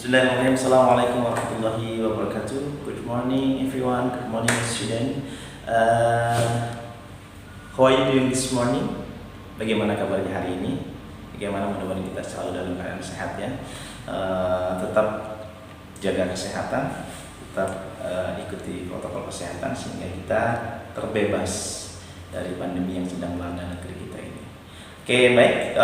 Bismillahirrahmanirrahim. Assalamualaikum warahmatullahi wabarakatuh. Good morning everyone. Good morning student. How are you doing this morning? Bagaimana kabarnya hari ini? Bagaimana, mudah-mudahan kita selalu dalam keadaan sehat ya. Tetap jaga kesehatan, tetap ikuti protokol kesehatan sehingga kita terbebas dari pandemi yang sedang melanda negeri kita ini. Oke, baik.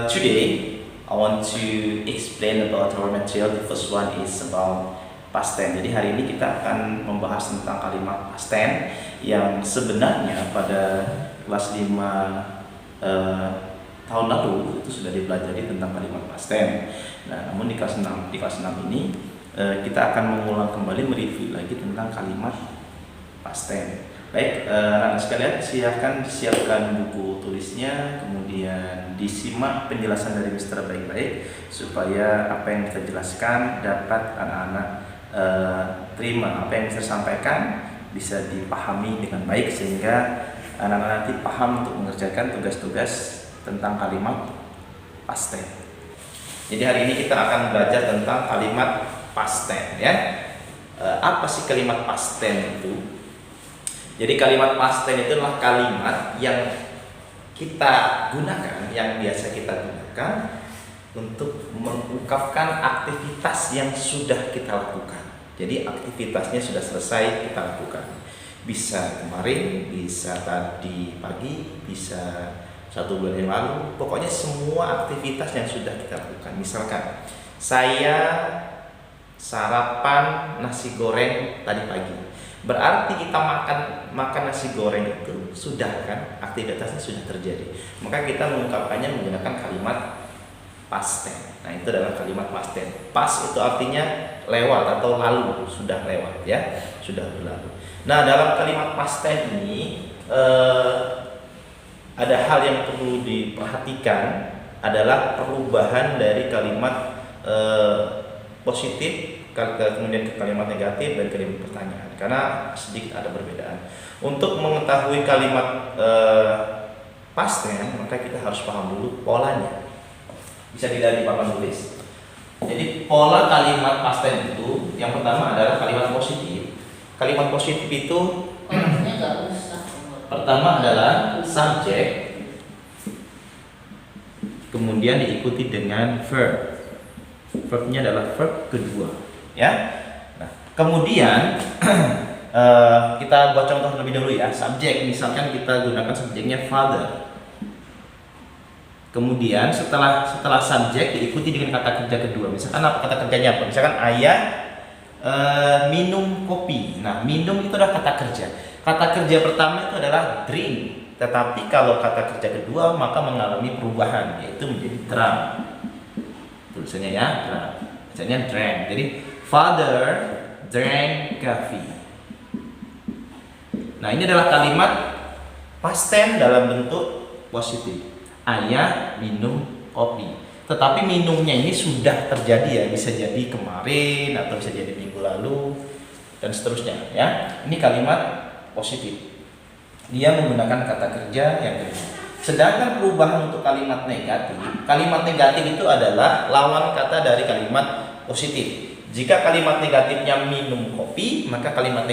Today I want to explain about our material. The first one is about past tense. Jadi hari ini kita akan membahas tentang kalimat past tense yang sebenarnya pada kelas 5 tahun lalu itu sudah dipelajari tentang kalimat past tense. Nah, namun di kelas 6 ini kita akan mengulang kembali, mereview lagi tentang kalimat past tense. Baik, anak sekalian, silahkan siapkan buku tulisnya, kemudian disimak penjelasan dari Mister baik-baik supaya apa yang kita jelaskan dapat anak-anak terima, apa yang Mister sampaikan bisa dipahami dengan baik sehingga anak-anak nanti paham untuk mengerjakan tugas-tugas tentang kalimat past tense. Jadi hari ini kita akan belajar tentang kalimat past tense ya. Apa sih kalimat past tense itu? Jadi kalimat past tense itu adalah kalimat yang kita gunakan, yang biasa kita gunakan untuk mengungkapkan aktivitas yang sudah kita lakukan. Jadi aktivitasnya sudah selesai kita lakukan. Bisa kemarin, bisa tadi pagi, bisa 1 bulan yang lalu. Pokoknya semua aktivitas yang sudah kita lakukan. Misalkan saya sarapan nasi goreng tadi pagi. Berarti kita makan nasi goreng itu sudah kan, aktivitasnya sudah terjadi. Maka kita mengungkapkannya menggunakan kalimat past tense. Nah, itu adalah kalimat past tense. Past itu artinya lewat atau lalu, sudah lewat ya, sudah berlalu. Nah, dalam kalimat past tense ini ada hal yang perlu diperhatikan, adalah perubahan dari kalimat positif kemudian ke kalimat negatif dan kalimat pertanyaan, karena sedikit ada perbedaan. Untuk mengetahui kalimat past tense, maka kita harus paham dulu polanya. Bisa dilihat di papan tulis. Jadi pola kalimat past tense itu yang pertama adalah kalimat positif. Kalimat positif itu pertama adalah subjek, kemudian diikuti dengan verb. Verbnya adalah verb kedua. Ya, nah, kemudian kita buat contoh terlebih dahulu ya. Subjek, misalkan kita gunakan subjeknya father. Kemudian setelah subjek diikuti dengan kata kerja kedua. Misalkan apa kata kerjanya apa? Misalkan ayah minum kopi. Nah, minum itu adalah kata kerja. Kata kerja pertama itu adalah drink. Tetapi kalau kata kerja kedua maka mengalami perubahan, yaitu menjadi drank. Tulisannya ya, drank. Misalnya drank. Jadi father drank coffee. Nah, ini adalah kalimat past tense dalam bentuk positif. Ayah minum kopi. Tetapi minumnya ini sudah terjadi ya, bisa jadi kemarin atau bisa jadi minggu lalu dan seterusnya ya. Ini kalimat positif. Dia menggunakan kata kerja yang kedua. Sedangkan perubahan untuk kalimat negatif itu adalah lawan kata dari kalimat positif. Jika kalimat negatifnya minum kopi, maka kalimat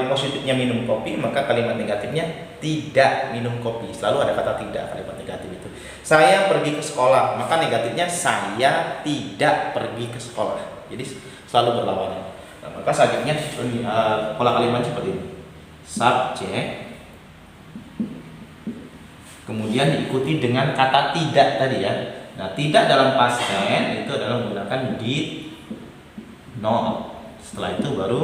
positifnya minum kopi, maka kalimat negatifnya tidak minum kopi. Selalu ada kata tidak kalimat negatif itu. Saya pergi ke sekolah, maka negatifnya saya tidak pergi ke sekolah. Jadi selalu berlawanan. Nah, maka selanjutnya pola kalimat seperti ini. Subjek, kemudian diikuti dengan kata tidak tadi ya. Nah, tidak dalam past tense itu adalah menggunakan did, not. Setelah itu baru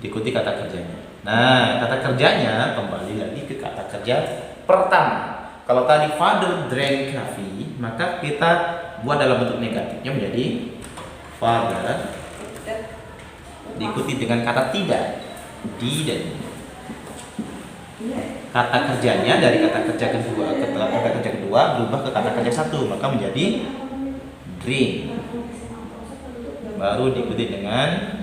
diikuti kata kerjanya. Nah, kata kerjanya kembali lagi ke kata kerja pertama. Kalau tadi father drank coffee, maka kita buat dalam bentuk negatifnya menjadi father diikuti dengan kata tidak, didn't. Kata kerjanya dari kata kerja kedua berubah ke kata kerja satu, maka menjadi drink. Baru diikuti dengan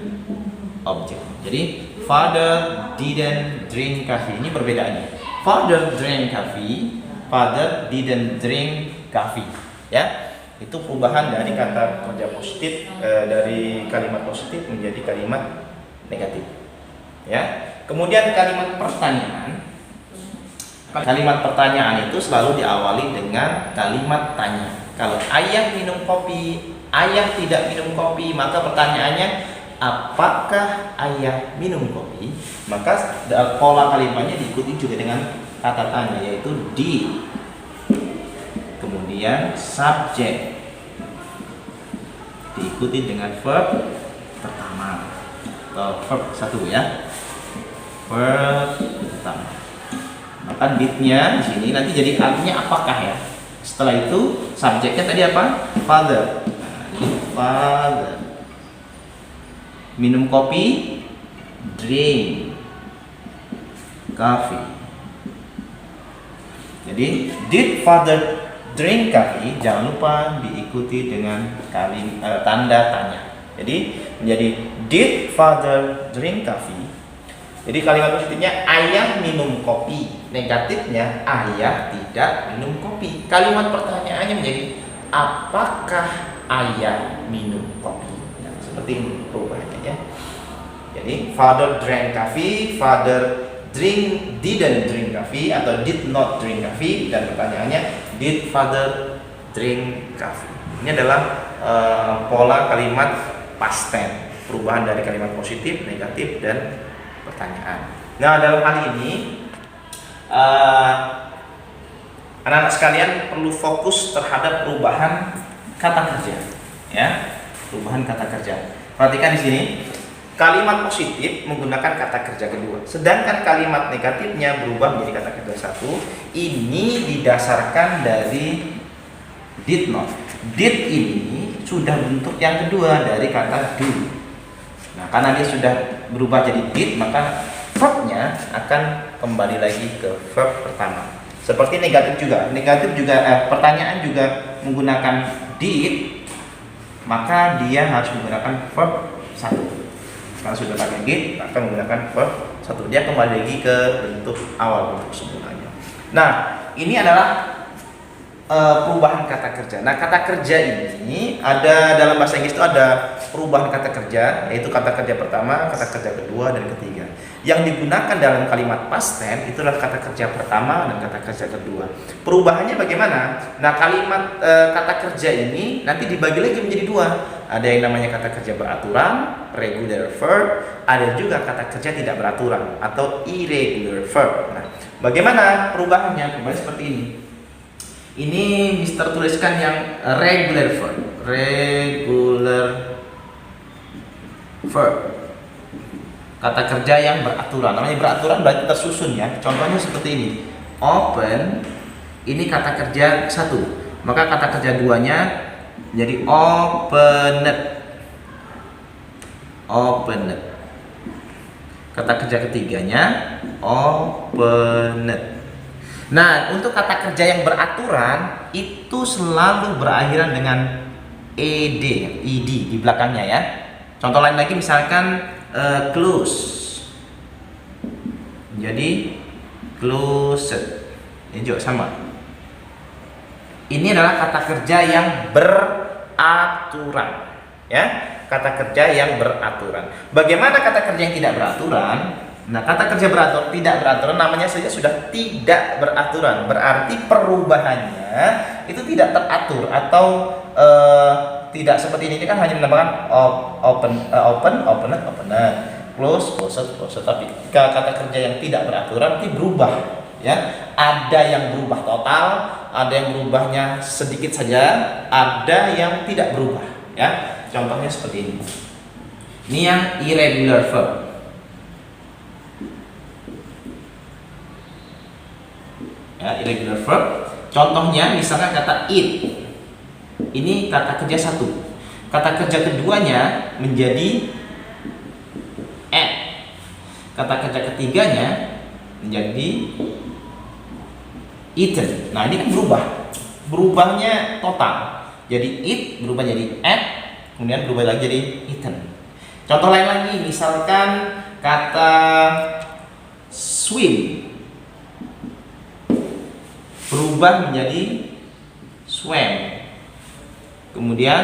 objek. Jadi father didn't drink coffee. Ini perbedaannya. Father drank coffee, father didn't drink coffee. Ya. Itu perubahan dari kata kerja positif, dari kalimat positif menjadi kalimat negatif. Ya. Kemudian kalimat pertanyaan. Kalimat pertanyaan itu selalu diawali dengan kalimat tanya. Kalau ayah minum kopi, ayah tidak minum kopi, maka pertanyaannya apakah ayah minum kopi? Maka pola kalimatnya diikuti juga dengan kata tanya, yaitu did. Kemudian subjek diikuti dengan verb pertama atau verb satu ya, verb pertama. Maka did-nya di sini nanti jadi artinya apakah ya. Setelah itu subjeknya tadi apa? Father. Nah, father. Minum kopi, drink coffee. Jadi did father drink coffee, jangan lupa diikuti dengan tanda tanya. Jadi menjadi did father drink coffee. Jadi kalimat positifnya ayah minum kopi, negatifnya ayah tidak minum kopi. Kalimat pertanyaannya menjadi apakah ayah minum kopi. Nah, seperti ini perubahannya ya. Jadi father drank coffee, father didn't drink coffee atau did not drink coffee, dan pertanyaannya did father drink coffee. Ini adalah pola kalimat past tense, perubahan dari kalimat positif, negatif, dan pertanyaan. Nah, dalam hal ini anak-anak sekalian perlu fokus terhadap perubahan kata kerja, ya, perubahan kata kerja. Perhatikan di sini, kalimat positif menggunakan kata kerja kedua, sedangkan kalimat negatifnya berubah menjadi kata kerja satu. Ini didasarkan dari did not. Did ini sudah bentuk yang kedua dari kata do. Nah, karena dia sudah berubah jadi did, maka verbnya akan kembali lagi ke verb pertama. Seperti negatif juga. Pertanyaan juga menggunakan did, maka dia harus menggunakan verb satu. Karena sudah pakai did, akan menggunakan verb satu. Dia kembali lagi ke bentuk awal, bentuk semulanya. Nah, ini adalah perubahan kata kerja. Nah, kata kerja ini ada dalam bahasa Inggris itu ada perubahan kata kerja, yaitu kata kerja pertama, kata kerja kedua, dan ketiga. Yang digunakan dalam kalimat past tense itulah kata kerja pertama dan kata kerja kedua. Perubahannya bagaimana? Nah, kalimat kata kerja ini nanti dibagi lagi menjadi dua. Ada yang namanya kata kerja beraturan, regular verb, ada juga kata kerja tidak beraturan atau irregular verb. Nah, bagaimana perubahannya? Kembali seperti ini. Ini Mister tuliskan yang regular verb. Regular verb. Kata kerja yang beraturan. Namanya beraturan berarti tersusun ya. Contohnya seperti ini. Open, ini kata kerja satu. Maka kata kerja duanya jadi opened. Opened. Kata kerja ketiganya opened. Nah, untuk kata kerja yang beraturan itu selalu berakhiran dengan ed di belakangnya ya. Contoh lain lagi misalkan close. Jadi closed. Ini juga sama. Ini adalah kata kerja yang beraturan, ya. Kata kerja yang beraturan. Bagaimana kata kerja yang tidak beraturan? Nah, kata kerja tidak beraturan namanya saja sudah tidak beraturan. Berarti perubahannya itu tidak teratur atau tidak seperti ini kan hanya menambahkan opened, closed. Tapi kata kerja yang tidak beraturan itu berubah, ya. Ada yang berubah total, ada yang berubahnya sedikit saja, ada yang tidak berubah, ya. Contohnya seperti ini. Ini yang irregular verb. Ya, irregular verb. Contohnya misalkan kata eat. Ini kata kerja satu. Kata kerja keduanya menjadi at. Kata kerja ketiganya menjadi eaten. Nah, ini kan berubah. Berubahnya total. Jadi eat berubah jadi at, kemudian berubah lagi jadi eaten. Contoh lain lagi, misalkan kata swim berubah menjadi swam. Kemudian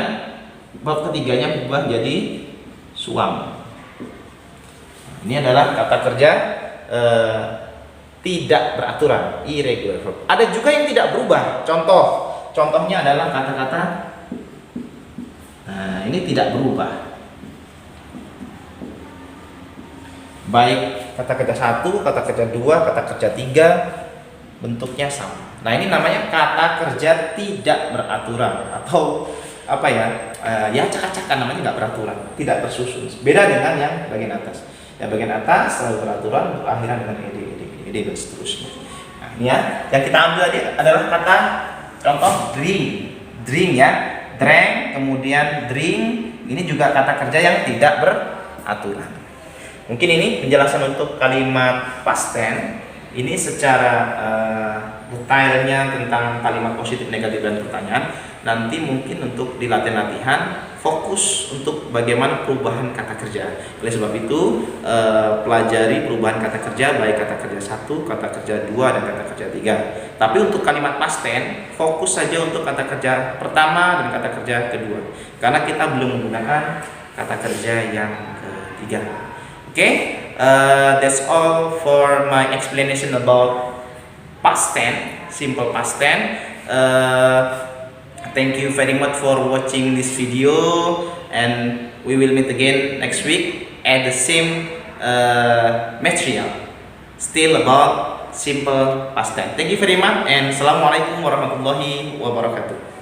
bab ketiganya berubah jadi suam. Ini adalah kata kerja tidak beraturan, irregular verb. Ada juga yang tidak berubah. Contohnya adalah kata-kata ini tidak berubah. Baik kata kerja 1, kata kerja 2, kata kerja 3 bentuknya sama. Nah, ini namanya kata kerja tidak beraturan atau apa ya? Ya acak-acakan, namanya nggak beraturan, tidak tersusun. Beda dengan yang bagian atas. Yang bagian atas selalu beraturan, berakhiran dengan ed dan seterusnya. Nah, ini ya, yang kita ambil tadi adalah kata contoh drink ya, drank, kemudian drink. Ini juga kata kerja yang tidak beraturan. Mungkin ini penjelasan untuk kalimat past tense. Ini secara detailnya tentang kalimat positif, negatif, dan pertanyaan. Nanti mungkin untuk di latihan-latihan fokus untuk bagaimana perubahan kata kerja. Oleh sebab itu pelajari perubahan kata kerja, baik kata kerja 1, kata kerja 2, dan kata kerja 3. Tapi untuk kalimat past tense fokus saja untuk kata kerja pertama dan kata kerja kedua, karena kita belum menggunakan kata kerja yang ketiga. Okay, that's all for my explanation about past tense, simple past tense. Thank you very much for watching this video, and we will meet again next week at the same material, still about simple past tense. Thank you very much, and assalamualaikum warahmatullahi wabarakatuh.